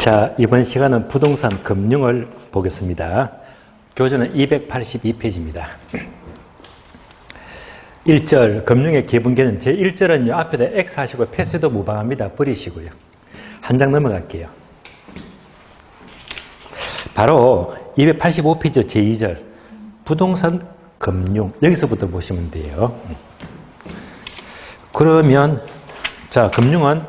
자, 이번 시간은 부동산 금융을 보겠습니다. 교재는 282페이지입니다. 1절 금융의 기본 개념 제1절은요. 앞에다 X 하시고 패스도 무방합니다. 버리시고요. 한 장 넘어갈게요. 바로 285페이지 제2절 부동산 금융 여기서부터 보시면 돼요. 그러면 자, 금융은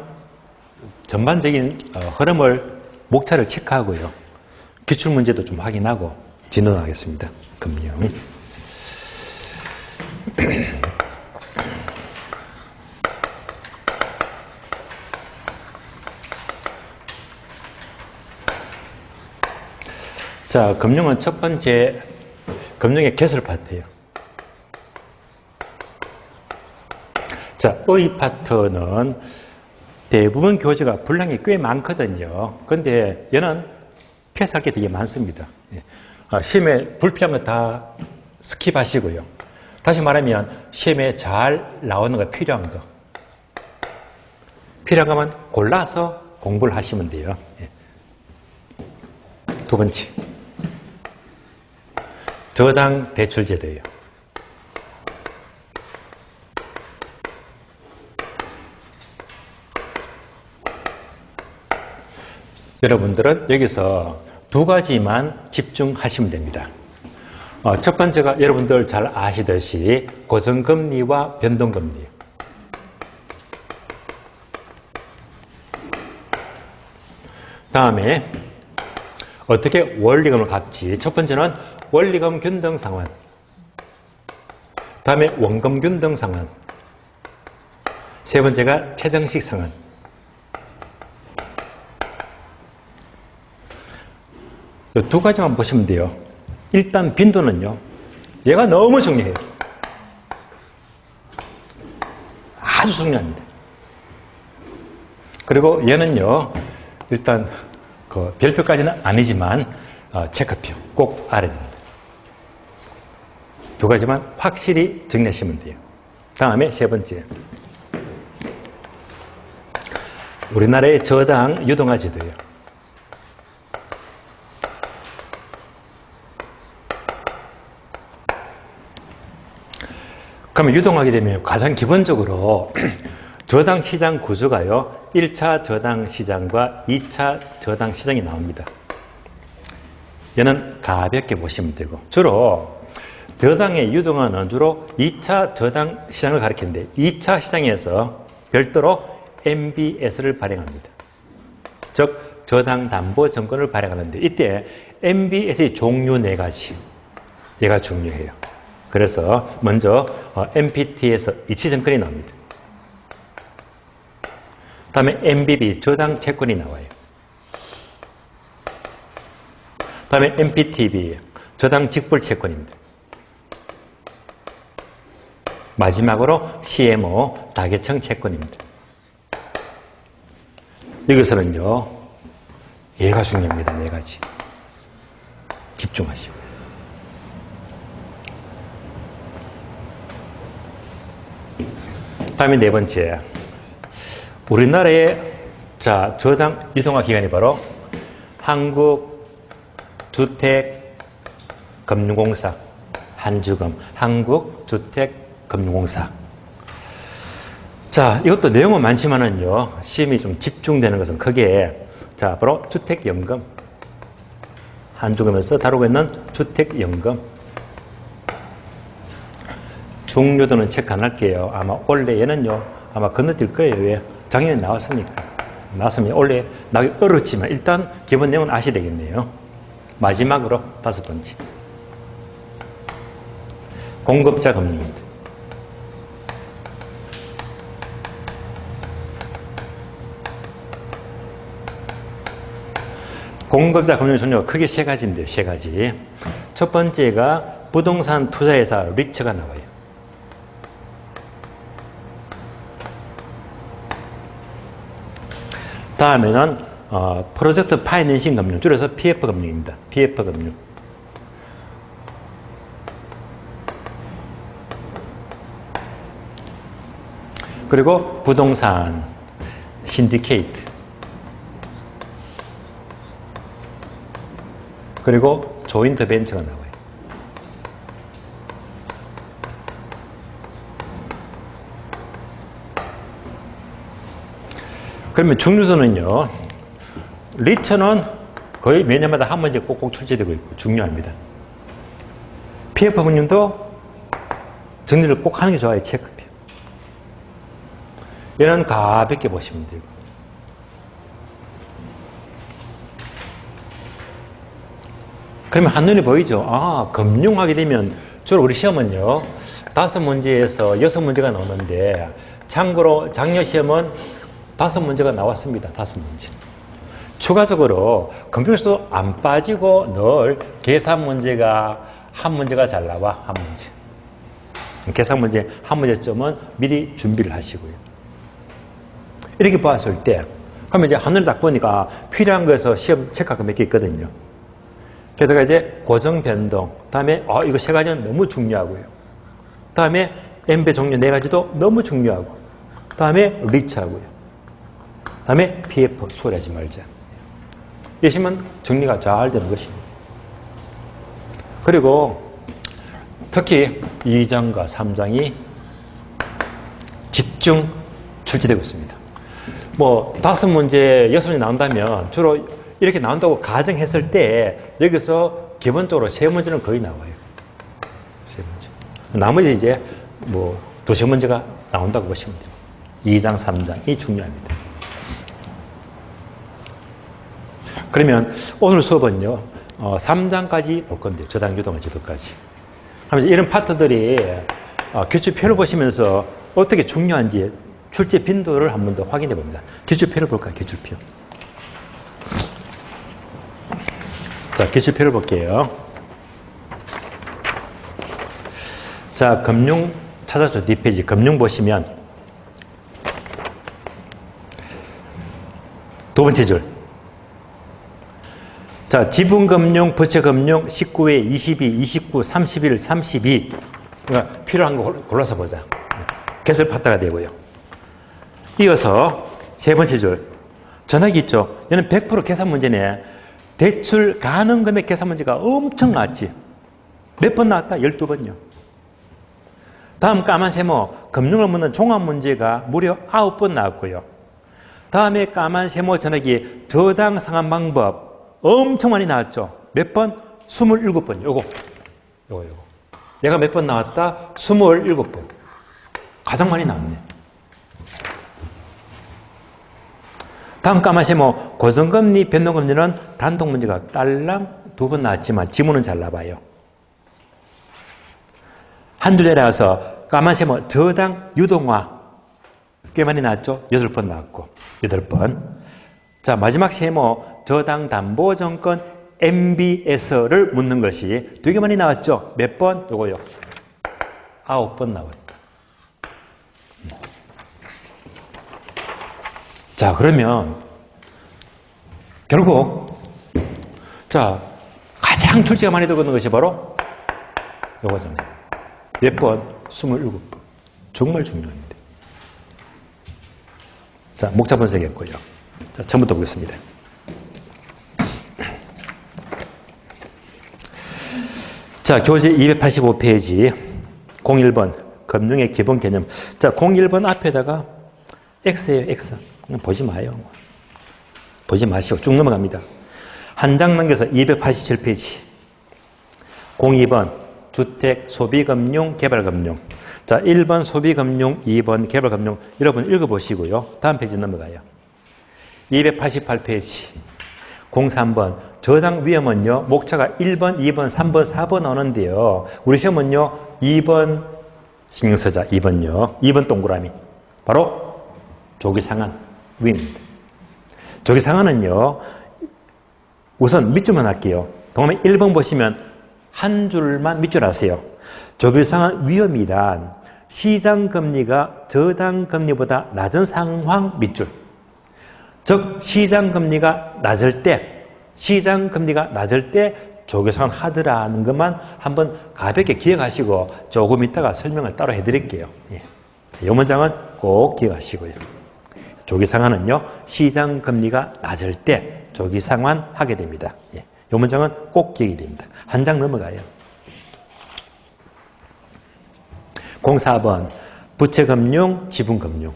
전반적인 흐름을 목차를 체크하고요. 기출문제도 좀 확인하고 진행하겠습니다. 금융. 자, 금융은 첫 번째 금융의 개설 파트예요. 자, 의 파트는 대부분 교재가 분량이 꽤 많거든요. 근데 얘는 패스할 게 되게 많습니다. 시험에 불필요한 거 다 스킵하시고요. 다시 말하면 시험에 잘 나오는 거 필요한 거. 필요한 거만 골라서 공부를 하시면 돼요. 두 번째. 저당 대출제도예요. 여러분들은 여기서 두 가지만 집중하시면 됩니다. 첫 번째가 여러분들 잘 아시듯이 고정금리와 변동금리. 다음에 어떻게 원리금을 갚지? 첫 번째는 원리금 균등 상환. 다음에 원금 균등 상환. 세 번째가 최정식 상환. 이 두 가지만 보시면 돼요. 일단 빈도는요. 얘가 너무 중요해요. 아주 중요합니다. 그리고 얘는요. 일단 그 별표까지는 아니지만 체크표 꼭 알아야 됩니다. 두 가지만 확실히 정리하시면 돼요. 다음에 세 번째. 우리나라의 저당 유동화 제도예요. 그러면 유동하게 되면 가장 기본적으로 저당 시장 구조가요. 1차 저당 시장과 2차 저당 시장이 나옵니다. 얘는 가볍게 보시면 되고 주로 저당의 유동화는 주로 2차 저당 시장을 가리키는데 2차 시장에서 별도로 MBS를 발행합니다. 즉 저당 담보 정권을 발행하는데 이때 MBS의 종류 4가지 얘가 중요해요. 그래서 먼저 MPT에서 이치증권이 나옵니다. 다음에 MBB 저당 채권이 나와요. 다음에 MPTB 저당 직불 채권입니다. 마지막으로 CMO 다계청 채권입니다. 여기서는요. 얘가 중요합니다. 4가지. 집중하시고. 다음에 네 번째. 우리나라의 저당 유동화 기관이 바로 한국주택금융공사, 한주금, 한국주택금융공사. 자, 이것도 내용은 많지만은요, 시험이 좀 집중되는 것은 크게, 바로 주택연금. 한주금에서 다루고 있는 주택연금. 중요도는 체크 안 할게요. 아마 원래 얘는요, 아마 건너뛸 거예요. 왜? 작년에 나왔으니까. 나왔으면 원래 나기 어렵지만 일단 기본 내용은 아셔야 되겠네요. 마지막으로 5번째. 공급자 금융입니다. 공급자 금융 종류가 크게 3가지인데요. 3가지. 첫 번째가 부동산 투자회사 리츠가 나와요. 다음에는 프로젝트 파이낸싱 금융, 줄여서 PF 금융입니다. PF 금융. 그리고 부동산 신디케이트. 그리고 조인트 벤처가 나와요. 그러면 중류소는요, 리처는 거의 매년마다 한 문제 꼭꼭 출제되고 있고 중요합니다. PF 부님도 정리를 꼭 하는 게 좋아요. 체크표. 얘는 가볍게 보시면 되고. 그러면 한눈에 보이죠? 아, 금융하게 되면 주로 우리 시험은요, 5문제에서 6문제가 나오는데, 참고로 작년 시험은 5문제가 나왔습니다. 5문제. 추가적으로 금융에서도 안 빠지고 늘 계산 문제가 한 문제가 잘 나와. 한 문제. 계산 문제 한 문제점은 미리 준비를 하시고요. 이렇게 봤을 때, 그러면 이제 하늘을 딱 보니까 필요한 거에서 시험 체크할 거 몇 개 있거든요. 게다가 이제 고정 변동, 다음에 이거 3가지는 너무 중요하고요. 다음에 M배 종류 4가지도 너무 중요하고, 다음에 리치하고요. 다음에 PF 소리하지 말자. 이러시면 정리가 잘 되는 것입니다. 그리고 특히 2장과 3장이 집중 출제되고 있습니다. 뭐 5문제, 6문제 나온다면 주로 이렇게 나온다고 가정했을 때 여기서 기본적으로 3문제는 거의 나와요. 3문제. 나머지 이제 뭐 2-3문제가 나온다고 보시면 돼요. 2장, 3장이 중요합니다. 그러면 오늘 수업은요, 3장까지 볼 건데요. 저당, 유동화, 지도까지. 하면서 이런 파트들이 규칙표를 보시면서 어떻게 중요한지 출제 빈도를 한 번 더 확인해 봅니다. 규칙표를 볼까요? 규칙표. 자, 규칙표를 볼게요. 자, 금융 찾았죠? 뒷페이지. 금융 보시면 두 번째 줄. 자, 지분금융, 부채금융 19회, 22, 29, 31, 32. 그러니까 필요한 거 골라서 보자. 개설 파트가 되고요. 이어서 세 번째 줄. 전화기 있죠? 얘는 100% 계산 문제네. 대출 가능 금액 계산 문제가 엄청 나왔지. 몇 번 나왔다? 12번요. 다음 까만 세모, 금융을 묻는 종합 문제가 무려 9번 나왔고요. 다음에 까만 세모 전화기 저당 상환 방법 엄청 많이 나왔죠. 몇 번? 27번. 요거. 얘가 몇 번 나왔다? 27번. 가장 많이 나왔네. 다음 까마시모 고정금리, 변동금리는 단독 문제가 딸랑 2번 나왔지만 지문은 잘 나와요. 한 줄 내려가서 까마시모 저당 유동화 꽤 많이 나왔죠. 8번 나왔고 8번. 자, 마지막 세모 저당 담보정권 MBS를 묻는 것이 되게 많이 나왔죠. 몇 번? 요거요. 9번 나왔다. 자, 그러면 결국 자, 가장 출제가 많이 되고 있는 것이 바로 요거잖아요. 몇 번? 27번. 정말 중요합니다. 자, 목차 분석했고요. 자, 처음부터 보겠습니다. 자, 교재 285페이지 01번 금융의 기본 개념. 자, 01번 앞에다가 X예요, X. 그냥 보지 마요. 보지 마시고 쭉 넘어갑니다. 한 장 넘겨서 287페이지 02번 주택 소비금융 개발금융. 자, 1번 소비금융, 2번 개발금융. 여러분 읽어보시고요. 다음 페이지 넘어가요. 288페이지 03번 저당 위험은요. 목차가 1번, 2번, 3번, 4번 나오는데요. 우리 시험은요. 2번 신경쓰자. 2번요. 2번 동그라미. 바로 조기상환 위험입니다. 조기상환은요. 우선 밑줄만 할게요. 동그라미 1번 보시면 한 줄만 밑줄 하세요. 조기상환 위험이란 시장금리가 저당금리보다 낮은 상황 밑줄. 즉 시장금리가 낮을 때 조기상환 하더라는 것만 한번 가볍게 기억하시고 조금 이따가 설명을 따로 해드릴게요. 이 문장은 꼭 기억하시고요. 조기상환은요 시장금리가 낮을 때 조기상환 하게 됩니다. 이 문장은 꼭 기억이 됩니다. 한 장 넘어가요. 04번 부채금융, 지분금융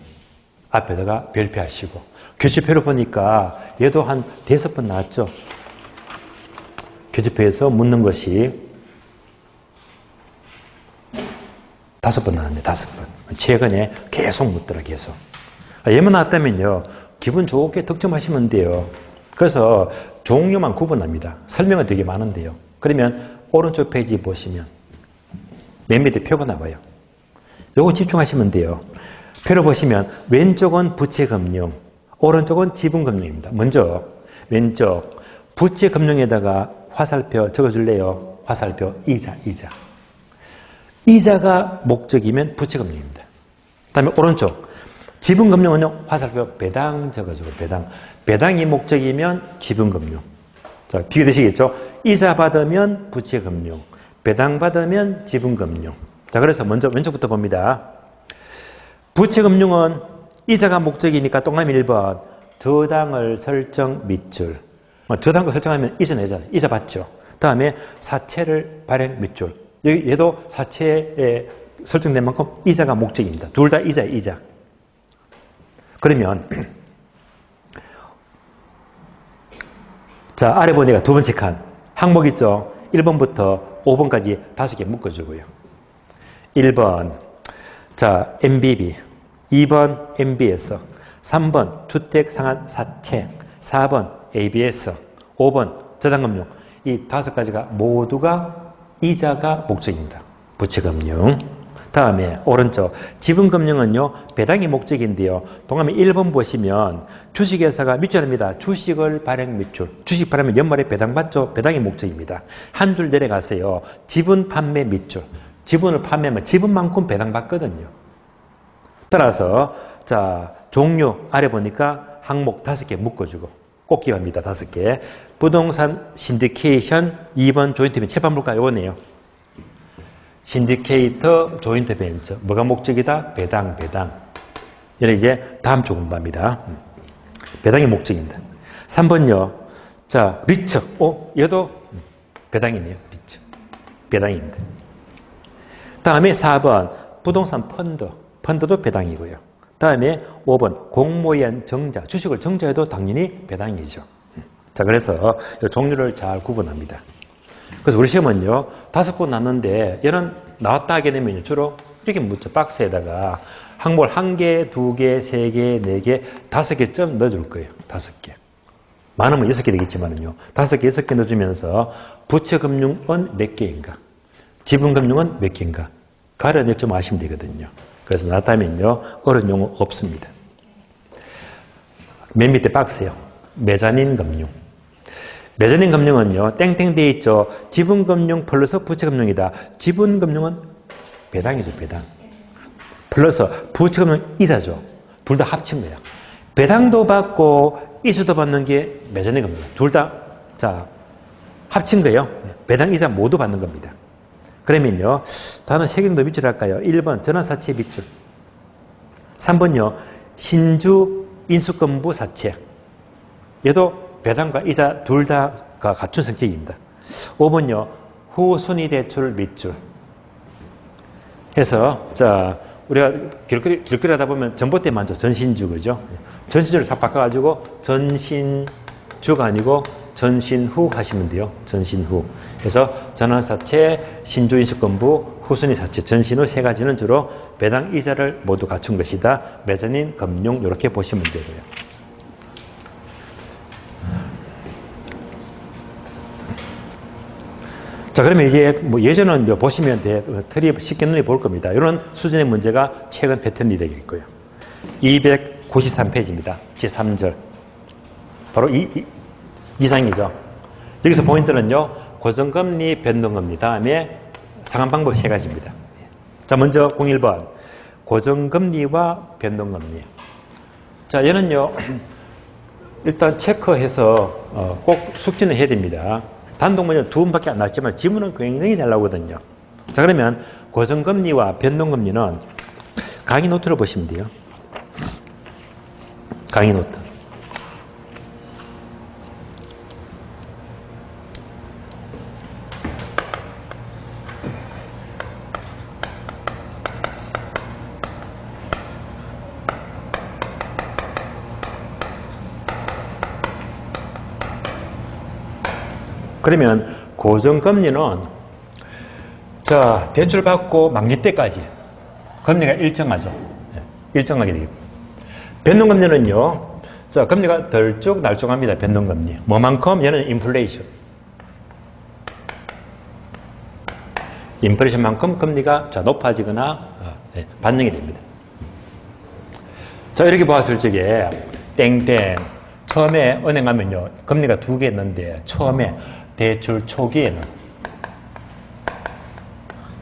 앞에다가 별표하시고 교재표로 보니까 얘도 한 5번 나왔죠. 교재표에서 묻는 것이 5번 나왔네. 5번. 최근에 계속 묻더라. 계속. 얘만 나왔다면요 기분 좋게 득점하시면 돼요. 그래서 종류만 구분합니다. 설명은 되게 많은데요. 그러면 오른쪽 페이지 보시면 맨 밑에 표가 나와요. 요거 집중하시면 돼요. 표를 보시면 왼쪽은 부채금융, 오른쪽은 지분금융입니다. 먼저 왼쪽 부채금융에다가 화살표 적어줄래요? 화살표 이자. 이자가 목적이면 부채금융입니다. 그 다음에 오른쪽 지분금융은요 화살표 배당 적어주고 배당이 목적이면 지분금융. 자, 비교되시겠죠? 이자 받으면 부채금융, 배당 받으면 지분금융. 자, 그래서 먼저 왼쪽부터 봅니다. 부채금융은 이자가 목적이니까 동그라미 1번 저당을 설정 밑줄. 저당을 설정하면 이자 내잖아요. 이자 받죠. 다음에 사채를 발행 밑줄. 얘도 사채에 설정된 만큼 이자가 목적입니다. 둘 다 이자. 그러면 자, 아래 보니까 두 번째 칸 항목 있죠. 1번부터 5번까지 5개 묶어주고요. 1번 자 MBB, 2번 MBS, 3번 주택상한 사채, 4번 ABS, 5번 저당금융. 이 5가지가 모두가 이자가 목적입니다. 부채금융. 다음에 오른쪽 지분금융은요 배당이 목적인데요. 동그라미 1번 보시면 주식회사가 밑줄입니다. 주식을 발행 밑줄. 주식 발행하면 연말에 배당 받죠. 배당이 목적입니다. 한 줄 내려가세요. 지분 판매 밑줄. 지분을 판매하면 지분만큼 배당 받거든요. 따라서 자 종류 아래 보니까 항목 5개 묶어주고 꼭 기억합니다. 5개. 부동산 신디케이션 2번 조인트 벤처 7번 볼까요? 이거네요. 신디케이터 조인트 벤처 뭐가 목적이다? 배당. 얘는 이제 다음 주 공부합니다. 배당이 목적입니다. 3번요. 자 리처. 얘도 배당이네요. 리처. 배당입니다. 다음에 4번 부동산 펀드도 배당이고요. 다음에 5번 공모연 정자. 주식을 정자해도 당연히 배당이죠. 자, 그래서 종류를 잘 구분합니다. 그래서 우리 시험은요 5번 났는데 얘는 나왔다 하게 되면 주로 이렇게 묻죠. 박스에다가 항목을 1개, 2개, 3개, 4개, 5개쯤 넣어줄 거예요. 5개. 많으면 6개 되겠지만요. 5개, 6개 넣어주면서 부채금융은 몇 개인가? 지분금융은 몇 개인가? 가려낼 좀 아시면 되거든요. 그래서 나타나면요 어려운 용어 없습니다. 맨 밑에 박스요. 메자닌 금융. 메자닌 금융은요 땡땡 돼 있죠. 지분금융 플러스 부채금융이다. 지분금융은 배당이죠. 배당. 플러스 부채금융 이자죠. 둘 다 합친 거야. 배당도 받고 이자도 받는 게 메자닌 금융. 둘 다 자 합친 거예요. 배당 이자 모두 받는 겁니다. 그러면요 단어 3개도 밑줄 할까요? 1번 전환사채 밑줄. 3번요 신주 인수권부 사채. 얘도 배당과 이자 둘 다가 갖춘 성격입니다. 5번요 후순위 대출 밑줄. 해서 자 우리가 길거리 하다 보면 전봇대 많죠. 전신주 그죠? 전신주를 싹 바꿔가지고 전신주가 아니고 전신후 하시면 돼요. 전신후. 그래서 전환사채, 신주인수권부, 후순위사채, 전신후 3가지는 주로 배당 이자를 모두 갖춘 것이다. 메자닌 금융 이렇게 보시면 되고요. 자, 그러면 이제 뭐 예전은 보시면 틀이 쉽게 눈에 볼 겁니다. 이런 수준의 문제가 최근 패턴이 되겠고요. 293페이지입니다. 제3절. 바로 이상이죠. 여기서 포인트는요. 고정금리, 변동금리. 다음에 상환방법 3가지입니다. 자, 먼저 01번. 고정금리와 변동금리. 자, 얘는요. 일단 체크해서 꼭 숙지는 해야 됩니다. 단독 문제는 2번밖에 안 나왔지만 지문은 굉장히 잘 나오거든요. 자, 그러면 고정금리와 변동금리는 강의 노트를 보시면 돼요. 강의 노트. 그러면 고정금리는 자, 대출 받고 만기 때까지 금리가 일정하죠. 일정하게 되겠고. 변동금리는요, 자, 금리가 덜쭉날쭉합니다. 변동금리. 뭐만큼? 얘는 인플레이션. 인플레이션만큼 금리가 자, 높아지거나 반영이 됩니다. 자, 이렇게 보았을 적에 땡땡 처음에 은행 가면요 금리가 2개 있는데 처음에 대출 초기에는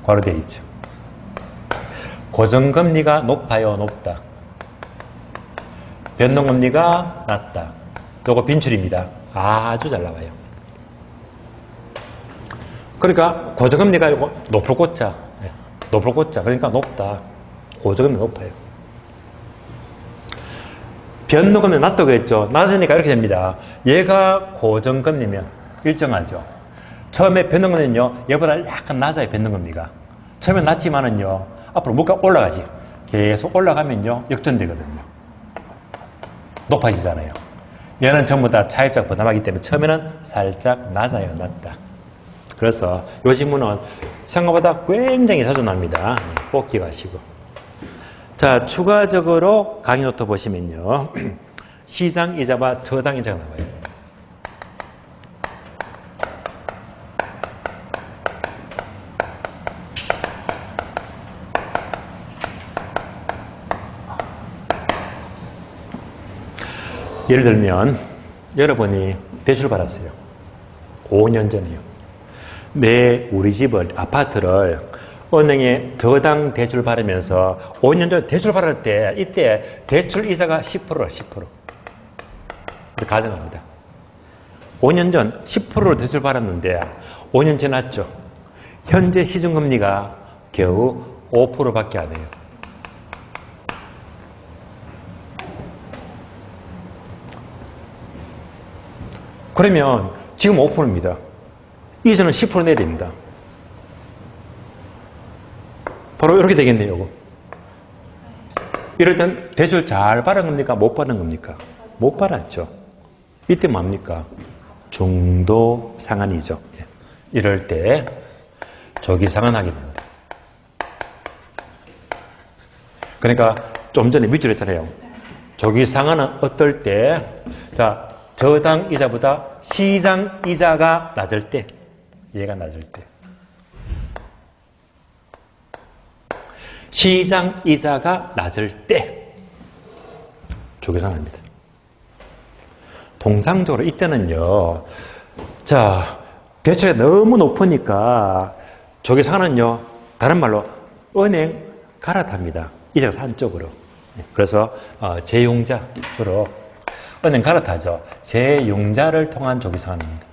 괄호되어 있죠. 고정금리가 높아요, 높다. 변동금리가 낮다. 요거 빈출입니다. 아주 잘 나와요. 그러니까 고정금리가 이거 높을 꽂자. 높을 꽂자. 그러니까 높다. 고정금리 높아요. 변동금리 낮다고 했죠. 낮으니까 이렇게 됩니다. 얘가 고정금리면 일정하죠. 처음에 변동금리는요, 얘보다 약간 낮아요, 변동금리가. 처음에 낮지만은요, 앞으로 물가가 올라가지. 계속 올라가면요, 역전되거든요. 높아지잖아요. 얘는 전부 다 차입자가 부담하기 때문에 처음에는 살짝 낮아요, 낮다. 그래서 이 질문은 생각보다 굉장히 자주 납니다. 꼭 기억하시고. 자, 추가적으로 강의 노트 보시면요. 시장이자와 저당이자가 나와요. 예를 들면 여러분이 대출 받았어요. 5년 전이요. 우리 집을, 아파트를 은행에 저당 대출 받으면서 5년 전 대출 받을 때 이때 대출 이자가 10%라 10%. 이렇게 가정합니다. 5년 전 10%로 대출 받았는데 5년 지났죠. 현재 시중금리가 겨우 5%밖에 안 해요. 그러면 지금 5%입니다. 이자는 10% 내야 됩니다. 바로 이렇게 되겠네요. 이거. 이럴 땐 대출 잘 받은 겁니까? 못 받은 겁니까? 못 받았죠. 이때 뭡니까? 중도 상환이죠. 이럴 때 조기 상환하게 됩니다. 그러니까 좀 전에 밑줄 했잖아요. 조기 상환은 어떨 때? 자, 저당 이자보다 시장 이자가 낮을 때, 얘가 낮을 때. 시장 이자가 낮을 때 조기상환합니다. 통상적으로 이때는요, 자, 대출이 너무 높으니까 조기상환은요, 다른 말로 은행 갈아탑니다. 이자가 산 쪽으로. 그래서 재융자 주로 은행 갈아타죠. 재융자를 통한 조기상환입니다.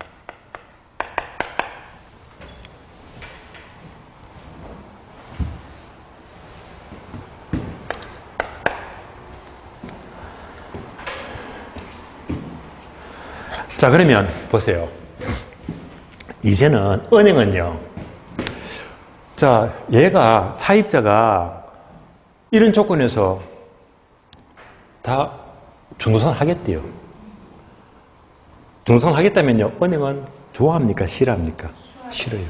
자, 그러면 보세요. 이제는 은행은요, 자, 얘가 차입자가 이런 조건에서 다 중도상환 하겠대요. 중도상환 하겠다면요, 은행은 좋아합니까? 싫어합니까? 싫어요.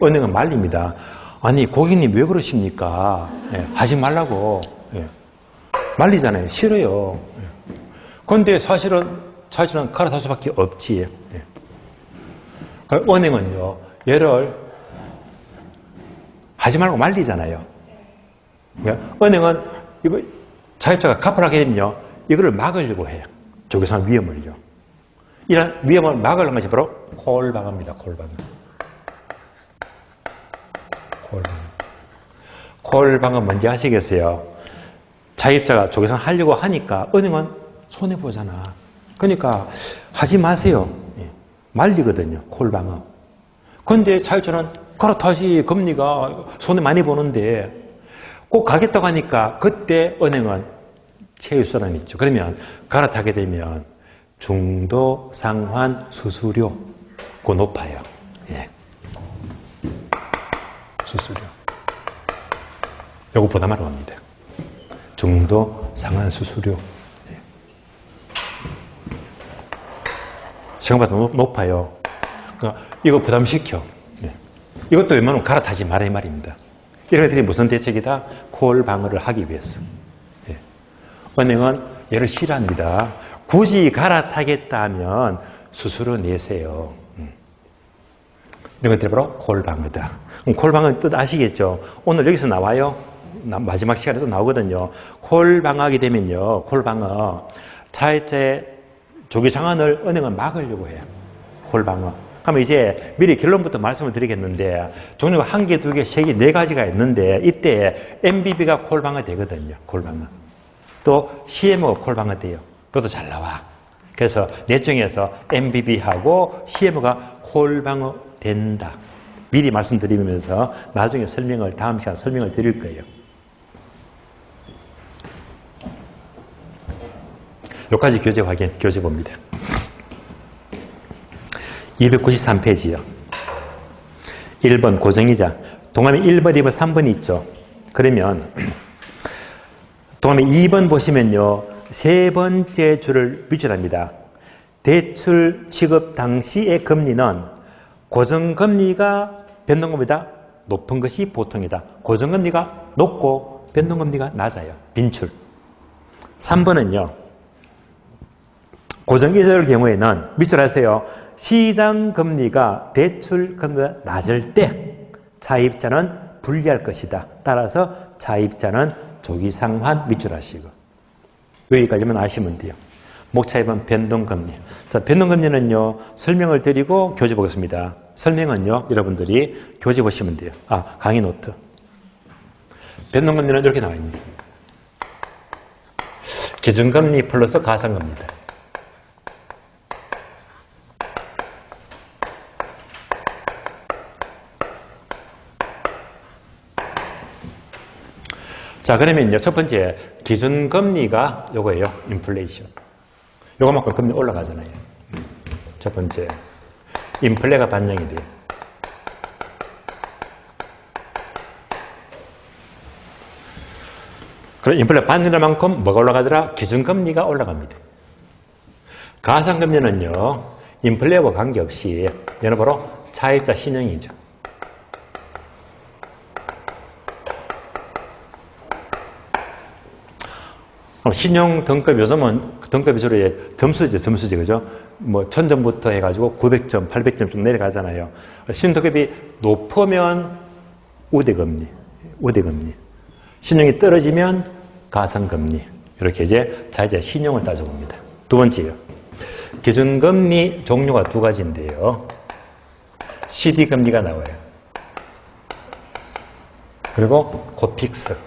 은행은 말립니다. 아니, 고객님 왜 그러십니까? 하지 말라고. 말리잖아요. 싫어요. 그런데 사실은 갈아탈 수밖에 없지. 은행은요, 얘를 하지 말고 말리잖아요. 은행은 이거 차입자가 갚으라게 되면요, 이거를 막으려고 해요. 조기상환 위험을요. 이런 위험을 막으려는 것이 바로 콜방어입니다. 콜방어 뭔지 아시겠어요? 차입자가 조기상환 하려고 하니까 은행은 손해보잖아. 그러니까 하지 마세요. 말리거든요. 콜방어. 그런데 차입자는 갈아타지, 금리가 손해 많이 보는데 꼭 가겠다고 하니까 그때 은행은 최우선은 있죠. 그러면 갈아타게 되면 중도 상환 수수료 그 높아요. 수수료. 요거 부담하러 갑니다. 중도 상환 수수료. 생각보다 높아요. 그러니까 이거 부담시켜. 예. 이것도 웬만하면 갈아타지 말아야 말입니다. 이런 것들이 무슨 대책이다? 콜 방어를 하기 위해서. 예. 은행은 얘를 싫어합니다. 굳이 갈아타겠다 하면 수수료 내세요. 이런 것들이 바로 콜 방어다. 그럼 콜 방어 뜻 아시겠죠? 오늘 여기서 나와요. 마지막 시간에도 나오거든요. 콜 방어하게 되면요. 콜 방어. 차입자의 조기 상환을 은행은 막으려고 해요. 콜 방어. 그러면 이제 미리 결론부터 말씀을 드리겠는데 종류가 1개, 2개, 3개, 4가지가 있는데 이때 MBB가 콜 방어 되거든요. 콜 방어. 또 CMO가 콜 방어 돼요. 그것도 잘 나와. 그래서 넷 중에서 MBB하고 CMO가 콜 방어 된다. 미리 말씀드리면서 나중에 설명을 다음 시간 설명을 드릴 거예요. 여기까지 교재 확인, 교재 봅니다. 293페이지요. 1번 고정이자. 동화면 1번, 2번, 3번이 있죠. 그러면 동화면 2번 보시면요. 세 번째 줄을 밑줄합니다. 대출 취급 당시의 금리는 고정금리가 변동금리보다 높은 것이 보통이다. 고정금리가 높고 변동금리가 낮아요. 빈출. 3번은요. 고정이자의 경우에는 밑줄 하세요. 시장금리가 대출금리가 낮을 때 차입자는 불리할 것이다. 따라서 차입자는 조기상환 밑줄 하시고 여기까지만 아시면 돼요. 목차입은 변동금리. 자, 변동금리는요, 설명을 드리고 교재 보겠습니다. 설명은요, 여러분들이 교재 보시면 돼요. 강의 노트. 변동금리는 이렇게 나와 있습니다. 기준금리 플러스 가상금리다. 자, 그러면요, 첫 번째, 기준금리가 요거예요. 인플레이션. 요거만큼 금리 올라가잖아요. 첫 번째, 인플레가 반영이 돼요. 그럼 인플레 반영될 만큼 뭐가 올라가더라? 기준금리가 올라갑니다. 가상금리는요, 인플레와 관계없이 얘는 바로 차입자 신용이죠. 신용 등급, 요즘은 등급이 주로 점수죠, 그죠? 뭐, 1000점부터 해가지고 900점, 800점 좀 내려가잖아요. 신용 등급이 높으면 우대금리. 신용이 떨어지면 가상금리. 이렇게 이제 자이자 신용을 따져봅니다. 두 번째요. 기준금리 종류가 2가지인데요. CD금리가 나와요. 그리고 코픽스.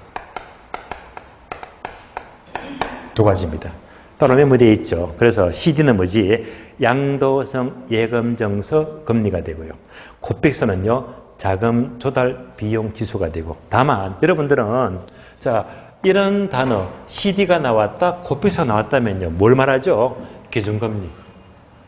2가지입니다. 따로 메모되어 있죠. 그래서 CD는 뭐지? 양도성 예금정서 금리가 되고요. 코픽스는요, 자금 조달 비용 지수가 되고. 다만, 여러분들은, 자, 이런 단어, CD가 나왔다, 코픽스가 나왔다면요, 뭘 말하죠? 기준금리.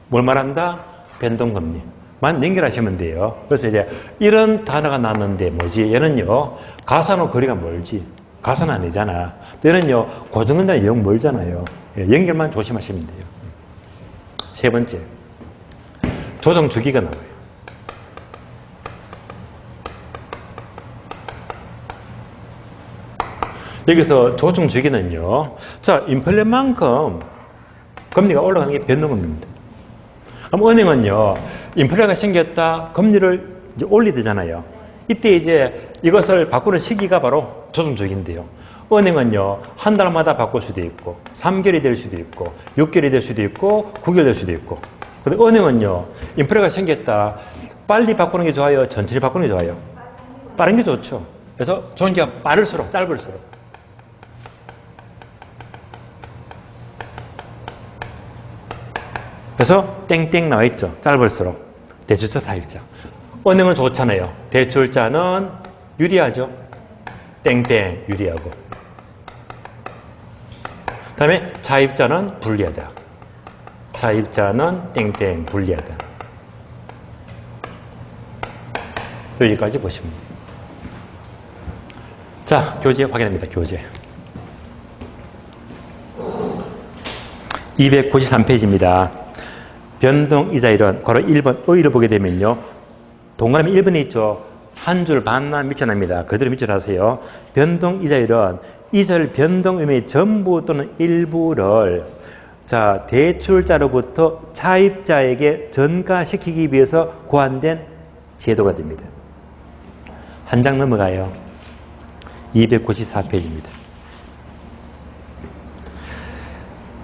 뭘 말한다? 변동금리. 만 연결하시면 돼요. 그래서 이제 이런 단어가 나왔는데 뭐지? 얘는요, 가사는 거리가 멀지. 가사는 아니잖아. 얘는요, 고정금리랑 영 멀잖아요. 연결만 조심하시면 돼요. 세 번째, 조정 주기가 나와요. 여기서 조정 주기는요, 자, 인플레만큼 금리가 올라가는 게 변동금리입니다. 그럼 은행은요, 인플레가 생겼다, 금리를 이제 올리되잖아요. 이때 이제 이것을 바꾸는 시기가 바로 조정 주기인데요. 은행은요, 한 달마다 바꿀 수도 있고, 3개월이 될 수도 있고, 6개월이 될 수도 있고, 9개월 될 수도 있고. 근데 은행은요, 인플레가 생겼다, 빨리 바꾸는 게 좋아요? 천천히 바꾸는 게 좋아요? 빠른 게 좋죠. 그래서 조정기가 빠를수록, 짧을수록. 그래서 땡땡 나와 있죠. 짧을수록. 대출자, 사입자. 은행은 좋잖아요. 대출자는 유리하죠. 땡땡 유리하고. 그 다음에 차입자는 불리하다. 차입자는 땡땡 불리하다. 여기까지 보시면 돼요. 자, 교재 확인합니다. 교재. 293페이지입니다. 변동이자율은 바로 1번 Ö를 보게 되면요. 동그라미 1번에 있죠. 한 줄 반만 밑쳐납니다. 그대로 밑쳐나세요. 변동이자율은 이자율 변동 의미의 전부 또는 일부를 자, 대출자로부터 차입자에게 전가시키기 위해서 고안된 제도가 됩니다. 한 장 넘어가요. 294페이지입니다.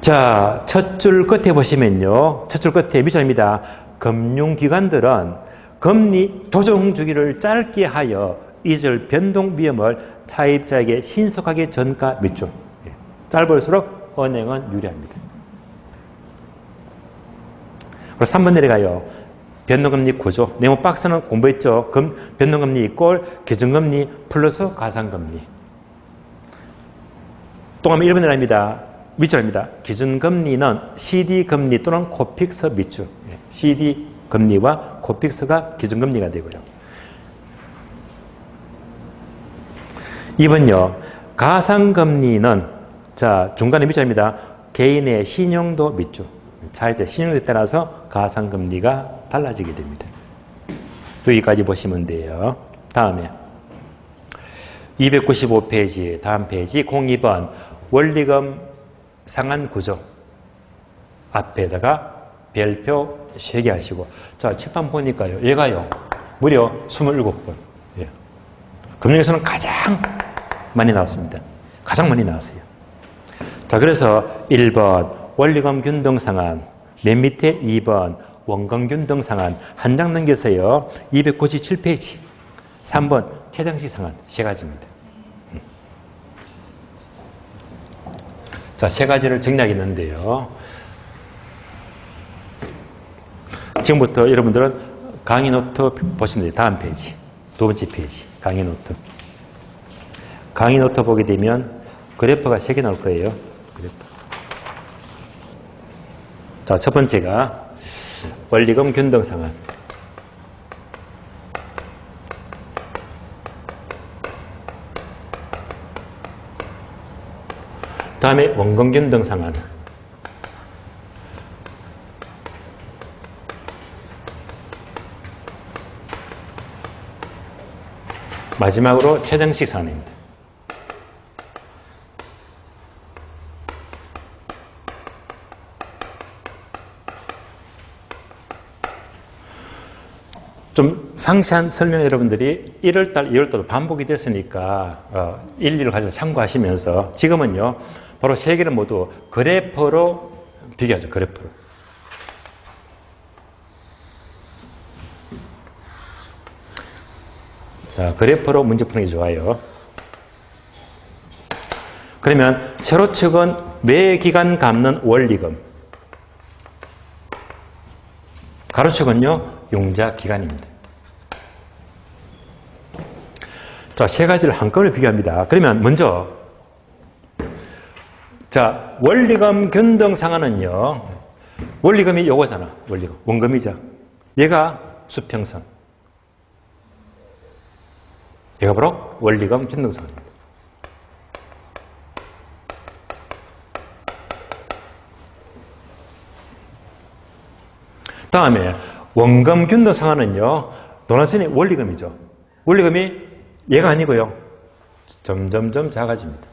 자, 첫 줄 끝에 보시면요. 첫 줄 끝에 밑줄입니다. 금융기관들은 금리 조정 주기를 짧게 하여 이자율 변동 위험을 차입자에게 신속하게 전가 밑줄. 짧을수록 은행은 유리합니다. 그리고 3번 내려가요. 변동금리 구조. 네모 박스는 공부했죠. 변동금리 이꼴 기준금리 플러스 가상금리. 또 가면 1번 내려갑니다. 밑줄입니다. 기준금리는 CD금리 또는 코픽스 밑줄. CD금리와 코픽스가 기준금리가 되고요. 2번요. 가상금리는 자 중간에 밑줄입니다. 개인의 신용도 밑줄. 차이자 신용도에 따라서 가상금리가 달라지게 됩니다. 여기까지 보시면 돼요. 다음에 295페이지 다음 페이지 02번 원리금 상한구조 앞에다가 별표 3개 하시고 자 칠판 보니까요. 얘가요. 무려 27번. 예. 금융에서는 가장 많이 나왔습니다. 가장 많이 나왔어요. 자 그래서 1번 원리금 균등 상한 맨 밑에 2번 원금 균등 상한 한 장 넘겨서요. 297페이지 3번 최장시 상한 세 가지입니다. 자, 세 가지를 정리하겠는데요. 지금부터 여러분들은 강의 노트 보시면 돼요. 다음 페이지. 두 번째 페이지. 강의 노트. 강의 노트 보게 되면 그래프가 3개 나올 거예요. 그래프. 자, 첫 번째가 원리금 균등 상한. 다음에 원금 균등 상한. 마지막으로 최정식 상한입니다. 좀 상세한 설명 여러분들이 1월달, 2월달 반복이 됐으니까 1, 2를 가지고 참고하시면서 지금은요. 바로 세 개를 모두 그래프로 비교하죠. 그래프로. 자, 그래프로 문제 푸는 게 좋아요. 그러면 세로축은 매기간 갚는 원리금. 가로축은요. 용자 기간입니다. 자, 세 가지를 한꺼번에 비교합니다. 그러면 먼저 자, 원리금 균등 상한은요. 원리금이 요거잖아. 원리금. 원금이자. 얘가 수평선. 얘가 바로 원리금 균등 상한입니다. 다음에 원금 균등 상한은요. 노란선이 원리금이죠. 원리금이 얘가 아니고요. 점점점 작아집니다.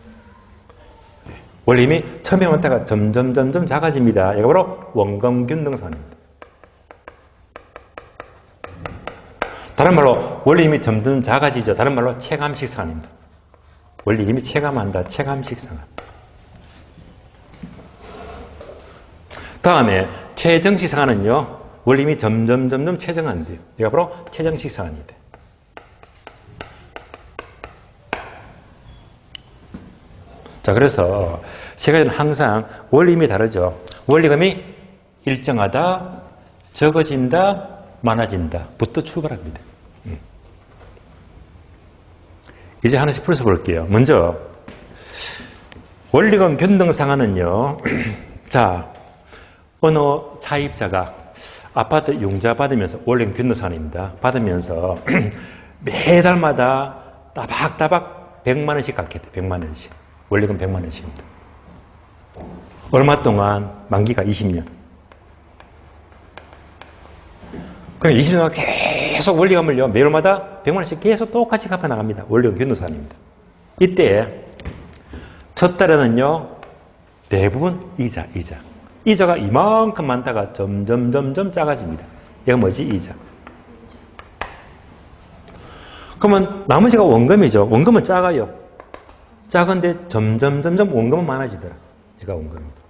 원리금이 처음에 왔다가 점점점점 작아집니다. 얘가 바로 원금 균등 상한입니다. 다른 말로 원리금이 점점 작아지죠. 다른 말로 체감식 상한입니다. 원리금이 체감한다. 체감식 상한. 다음에 최정식 상한은요. 원리금이 점점점점 최정한대요. 얘가 바로 최정식 상한입니다. 자, 그래서 세 가지는 항상 원리금이 다르죠. 원리금이 일정하다, 적어진다, 많아진다 부터 출발합니다. 이제 하나씩 풀어서 볼게요. 먼저 원리금 변동 상한은요. 자, 어느 차입자가 아파트 융자 받으면서 원리금 변동 상한입니다. 받으면서 매달마다 따박따박 100만 원씩 갚게 돼. 100만 원씩. 원리금 100만 원씩입니다. 얼마 동안? 만기가 20년. 그럼 20년 동안 계속 원리금을요, 매월마다 100만 원씩 계속 똑같이 갚아 나갑니다. 원리금 균등상환입니다. 이때 첫 달에는요, 대부분 이자가 이만큼 많다가 점점 작아집니다. 얘가 뭐지? 이자. 그러면 나머지가 원금이죠. 원금은 작아요. 작은데 점점 원금은 많아지더라. 얘가 원금입니다.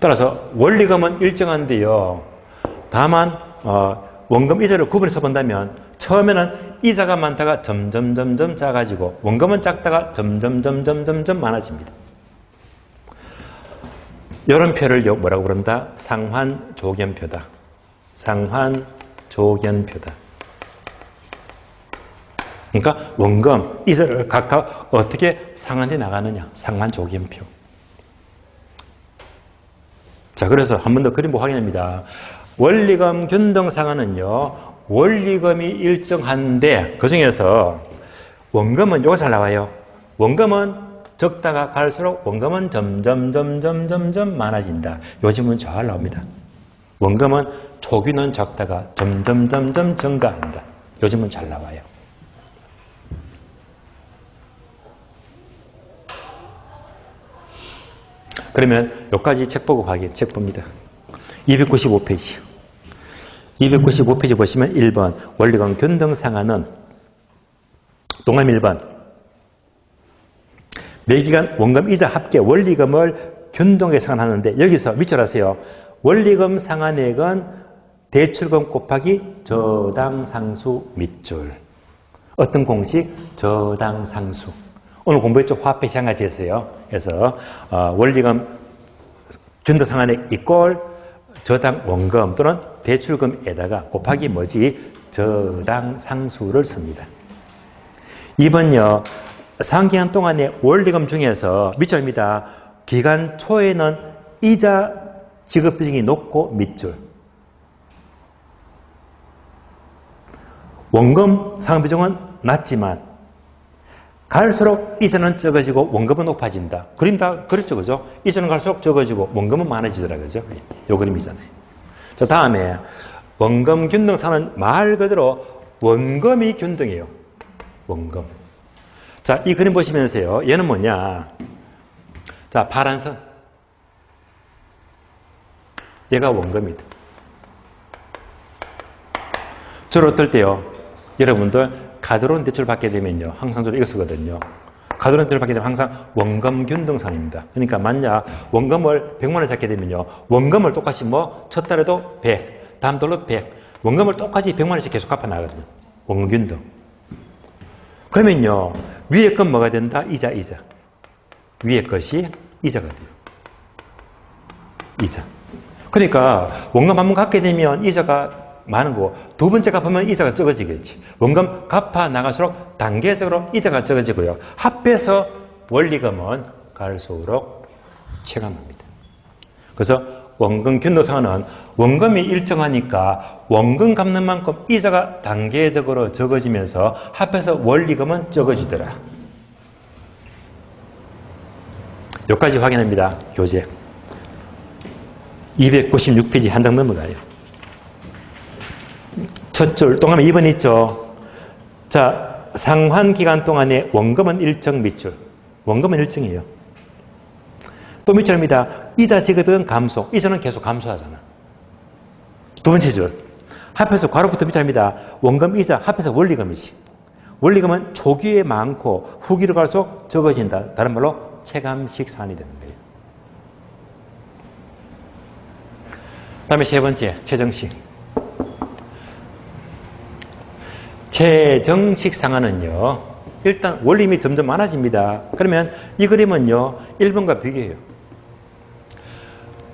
따라서 원리금은 일정한데요. 다만 원금 이자를 구분해서 본다면 처음에는 이자가 많다가 점점 작아지고 원금은 작다가 점점 많아집니다. 이런 표를 뭐라고 부른다? 상환조견표다. 상환조견표다. 그러니까 원금, 이자를 각각 어떻게 상환해 나가느냐. 상환조견표. 자, 그래서 한 번 더 그림 보고 확인합니다. 원리금 균등상환은요, 원리금이 일정한데 그 중에서 원금은 요거 잘 나와요. 원금은 적다가 갈수록 원금은 점점 많아진다. 요즘은 잘 나옵니다. 원금은 초기는 적다가 점점 증가한다. 요즘은 잘 나와요. 그러면 여기까지 책 보고 가게 책 봅니다. 295페이지. 295페이지 보시면 1번 원리금 균등상환은 동그라미 1번 매기간 원금 이자 합계 원리금을 균등하게 상환하는데 여기서 밑줄 하세요. 원리금 상환액은 대출금 곱하기 저당상수 밑줄. 어떤 공식? 저당상수. 오늘 공부했죠? 화폐 시장까지 했어요. 그래서 원리금 균등상환액 이꼴 저당 원금 또는 대출금에다가 곱하기 뭐지? 저당상수를 씁니다. 2번요. 상기간 동안의 원리금 중에서 밑줄입니다. 기간 초에는 이자 지급 비중이 높고 밑줄. 원금 상환 비중은 낮지만 갈수록 이자는 적어지고 원금은 높아진다. 그림 다 그렇죠, 그죠? 이자는 갈수록 적어지고 원금은 많아지더라, 그죠? 요 그림이잖아요. 자, 다음에 원금 균등상환은 말 그대로 원금이 균등해요. 원금. 자, 이 그림 보시면서요. 얘는 뭐냐? 자, 파란 선. 얘가 원금이다. 저를 어떨 때요? 여러분들 카드론 대출 받게 되면요. 항상 저를 이거 쓰거든요. 카드론 대출 받게 되면 항상 원금 균등상환입니다. 그러니까 만약 원금을 100만 원 잡게 되면요. 원금을 똑같이 첫 달에도 100, 다음 달로 100. 원금을 똑같이 100만 원씩 계속 갚아 나가거든요. 원금 균등. 그러면요. 위에 건 뭐가 된다? 이자. 위에 것이 이자가 돼요. 이자. 그러니까 원금 한 번 갚게 되면 이자가 많은 거고 두 번째 갚으면 이자가 적어지겠지. 원금 갚아 나갈수록 단계적으로 이자가 적어지고요. 합해서 원리금은 갈수록 체감합니다. 그래서 원금 균등상환은 원금이 일정하니까 원금 갚는 만큼 이자가 단계적으로 적어지면서 합해서 원리금은 적어지더라. 여기까지 확인합니다. 교재. 296페이지 한 장 넘어가요. 첫 줄, 동그라미 2번 있죠? 자, 상환 기간 동안에 원금은 일정 밑줄. 원금은 일정이에요. 또 밑줄입니다. 이자 지급은 감소. 이자는 계속 감소하잖아. 두 번째 줄. 합해서 괄호부터 밑줄입니다. 원금 이자 합해서 원리금이지. 원리금은 초기에 많고 후기로 갈수록 적어진다. 다른 말로 체감식 상환이 되는 거예요. 다음에 세 번째, 최정식. 최정식 상환은요, 일단 원리금이 점점 많아집니다. 그러면 이 그림은요, 1번과 비교해요.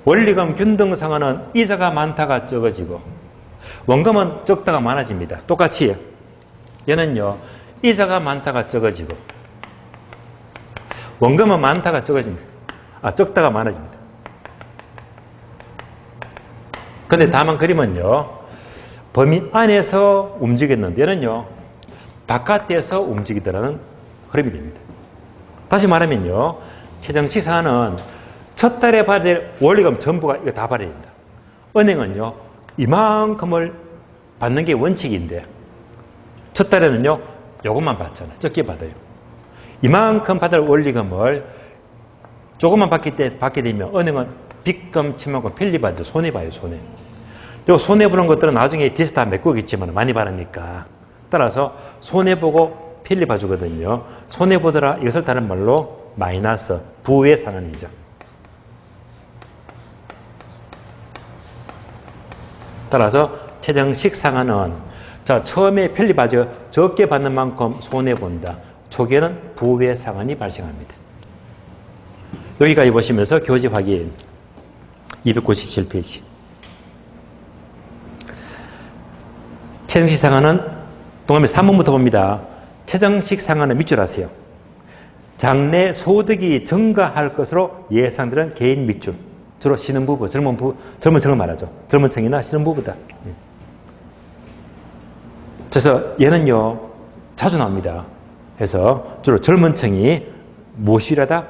원리금 균등 상환은 이자가 많다가 적어지고, 원금은 적다가 많아집니다. 똑같이, 얘는요, 이자가 많다가 적어지고, 원금은 많다가 적어집니다. 적다가 많아집니다. 근데 다만 그림은요, 범위 안에서 움직였는데 얘는요, 바깥에서 움직이더라는 흐름이 됩니다. 다시 말하면요, 최정식 상환은 첫 달에 받아야 될 원리금 전부가 이거 다 받아야 된다. 은행은요, 이만큼을 받는 게 원칙인데, 첫 달에는요, 요것만 받잖아요. 적게 받아요. 이만큼 받을 원리금을 조금만 받게 되면 은행은 빚금, 친만큼 편리받죠. 손해봐요, 손해. 요 손해보는 것들은 나중에 디스 다 메꾸겠지만 많이 받으니까. 따라서 손해보고 편리봐주거든요. 손해보더라, 이것을 다른 말로 마이너스, 부의 상한이죠. 따라서 최정식 상한은 자, 처음에 편리봐줘 적게 받는 만큼 손해본다. 초기에는 부의 상한이 발생합니다. 여기까지 보시면서 교재 확인 297페이지. 최정식 상한은 동남에 3번부터 봅니다. 최정식 상한은 밑줄 하세요. 장래 소득이 증가할 것으로 예상되는 개인 밑줄. 주로 신혼부부, 젊은 층을 말하죠. 젊은 층이나 신혼부부다. 그래서 얘는요, 자주 나옵니다. 그래서 주로 젊은 층이 무엇이라다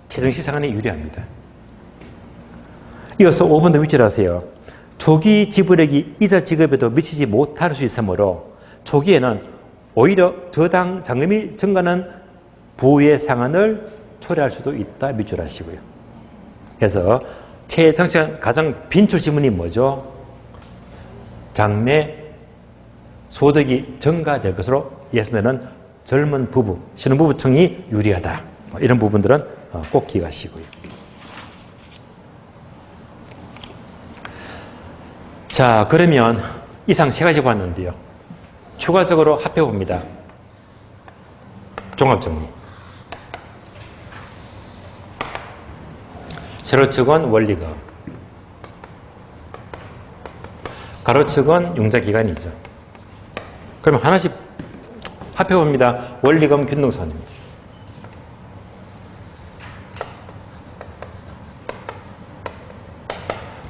최정식 상한에 유리합니다. 이어서 5번도 밑줄 하세요. 초기 지불액이 이자 지급에도 미치지 못할 수 있으므로 초기에는 오히려 저당 잔금이 증가하는 부의 상한을 초래할 수도 있다. 밑줄 하시고요. 그래서 최정식 가장 빈출 지문이 뭐죠? 장래 소득이 증가될 것으로 예상되는 젊은 부부, 신혼부부층이 유리하다. 이런 부분들은 꼭 기억하시고요. 자, 그러면 이상 세 가지 봤는데요. 추가적으로 합해봅니다. 종합정리. 세로축은 원리금, 가로축은 융자기간이죠. 그러면 하나씩 합해봅니다. 원리금 균등선입니다.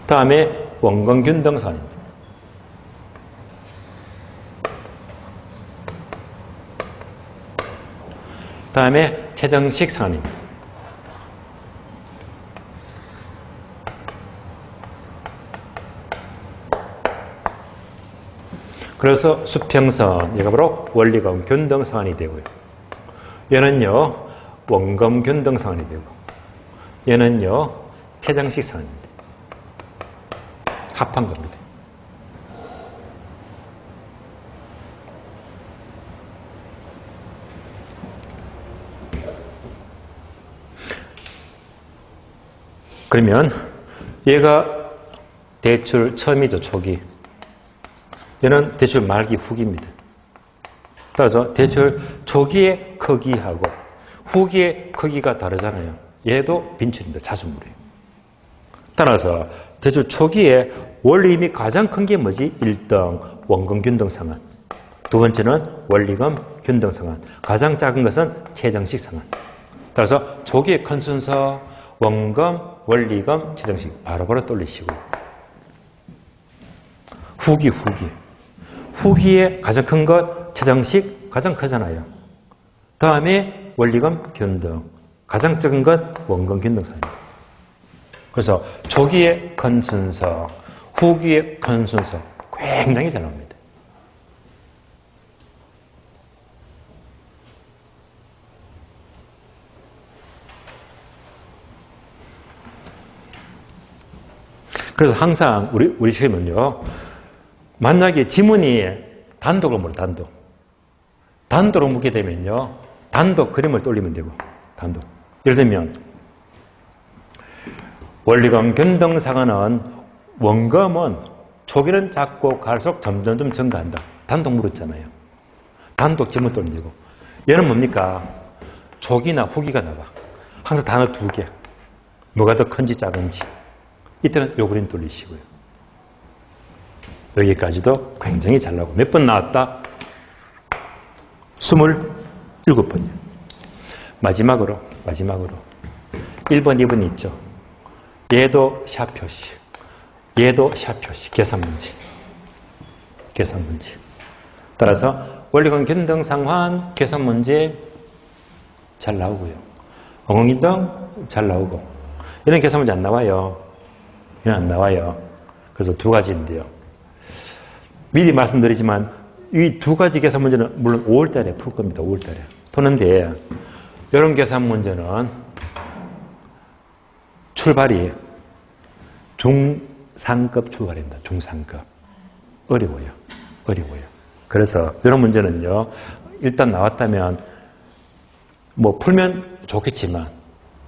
다음에 원금 균등선입니다. 다음에 최정식 상한입니다. 그래서 수평선, 얘가 바로 원리금 균등상한이 되고요. 얘는요, 원금 균등상한이 되고, 얘는요, 최정식 상한입니다. 합한 겁니다. 그러면 얘가 대출 처음이죠, 초기. 얘는 대출 말기 후기입니다. 따라서 대출 초기의 크기하고 후기의 크기가 다르잖아요. 얘도 빈출입니다. 자주물이에요. 따라서 대출 초기에 원리금이 가장 큰 게 뭐지? 1등 원금 균등상한, 두 번째는 원리금 균등상한, 가장 작은 것은 최정식 상한. 따라서 초기의 큰 순서 원금, 원리금, 최정식 바로바로 돌리시고, 후기에 가장 큰 것 최정식 가장 크잖아요. 다음에 원리금 균등, 가장 적은 것 원금 균등상입니다. 그래서 초기의 큰 순서, 후기의 큰 순서 굉장히 잘 나옵니다. 그래서 항상 우리 시험은요, 만약에 지문이 단독을 물어, 단독으로 묻게 되면요, 단독 그림을 떠올리면 되고, 단독. 예를 들면, 원리금 균등상한은 원금은 초기는 작고 갈수록 점점 증가한다. 단독 물었잖아요. 단독 지문 떠올리면 되고. 얘는 뭡니까? 초기나 후기가 나와. 항상 단어 두 개. 뭐가 더 큰지 작은지. 이때는 요 그림 돌리시고요. 여기까지도 굉장히 잘 나오고. 몇 번 나왔다? 27번이요. 마지막으로 1번, 2번 있죠. 얘도 샤 표시, 얘도 샤 표시. 계산 문제. 따라서 원리금 균등상환 계산 문제 잘 나오고요. 원금 균등 잘 나오고. 이런 계산 문제 안 나와요. 이건 안 나와요. 그래서 두 가지인데요. 미리 말씀드리지만 이 두 가지 계산 문제는 물론 5월 달에 풀 겁니다. 5월 달에. 푸는데 이런 계산 문제는 출발이 중상급 출발입니다. 중상급. 어려워요. 어려워요. 그래서 이런 문제는요. 일단 나왔다면 뭐 풀면 좋겠지만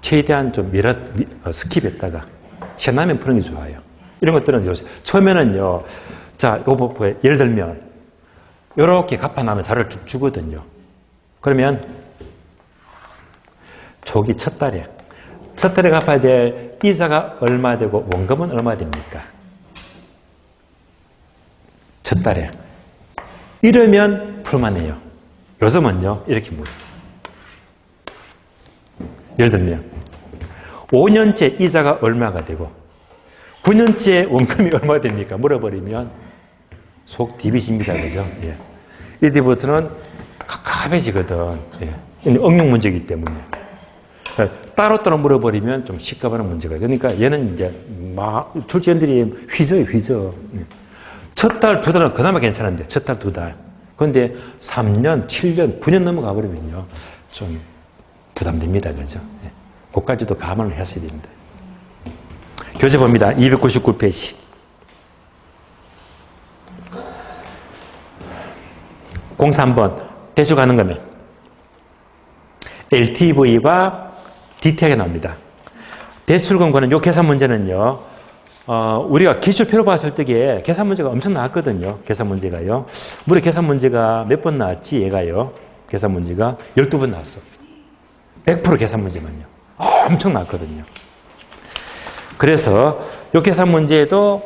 최대한 좀 스킵했다가 시간 나면 푸는 게 좋아요. 이런 것들은 요새 처음에는요. 자, 요거 예를 들면 이렇게 갚아나는 자료를 쭉 주거든요. 그러면 초기 첫 달에 갚아야 될 이자가 얼마 되고 원금은 얼마 됩니까? 첫 달에. 이러면 풀만해요. 요즘은요, 이렇게 물어요. 예를 들면, 5년째 이자가 얼마가 되고, 9년째 원금이 얼마 됩니까? 물어버리면 속 디비집니다. 그죠? 예. 이때부터는 갑갑해지거든. 예. 응용 문제이기 때문에. 따로따로 물어버리면 좀 시끄러운 문제가. 그러니까 얘는 이제 막 출제원들이 휘저요, 휘저. 첫 달, 두 달은 그나마 괜찮은데, 첫 달, 두 달. 그런데 3년, 7년, 9년 넘어가 버리면요. 좀 부담됩니다. 그죠? 예. 그것까지도 감안을 했어야 됩니다. 교재 봅니다. 299페이지. 공사 3번. 대충 가는 거면 LTV와 DT하게 나옵니다. 대출금고는 이 계산 문제는요. 우리가 기출 표로 봤을 때에 계산 문제가 엄청 나왔거든요. 계산 문제가요. 무려 계산 문제가 몇 번 나왔지 얘가요. 계산 문제가 12번 나왔어. 100% 계산 문제만요. 엄청 나왔거든요. 그래서 이 계산 문제도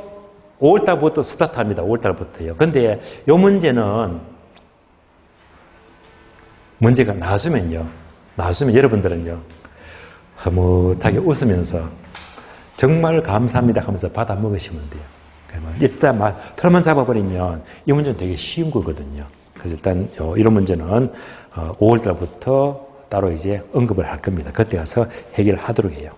5월달부터 스타트합니다. 5월달부터요. 근데 이 문제는 문제가 나와주면 여러분들은요. 흐뭇하게 웃으면서 정말 감사합니다 하면서 받아 먹으시면 돼요. 일단 틀만 잡아버리면 이 문제는 되게 쉬운 거거든요. 그래서 일단 이런 문제는 5월달부터 따로 이제 언급을 할 겁니다. 그때 가서 해결하도록 해요.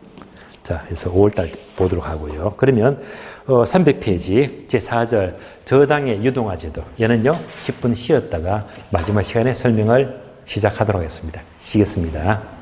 자, 그래서 5월달 보도록 하고요. 그러면 300페이지 제4절 저당의 유동화제도 얘는요 10분 쉬었다가 마지막 시간에 설명을 시작하도록 하겠습니다. 쉬겠습니다.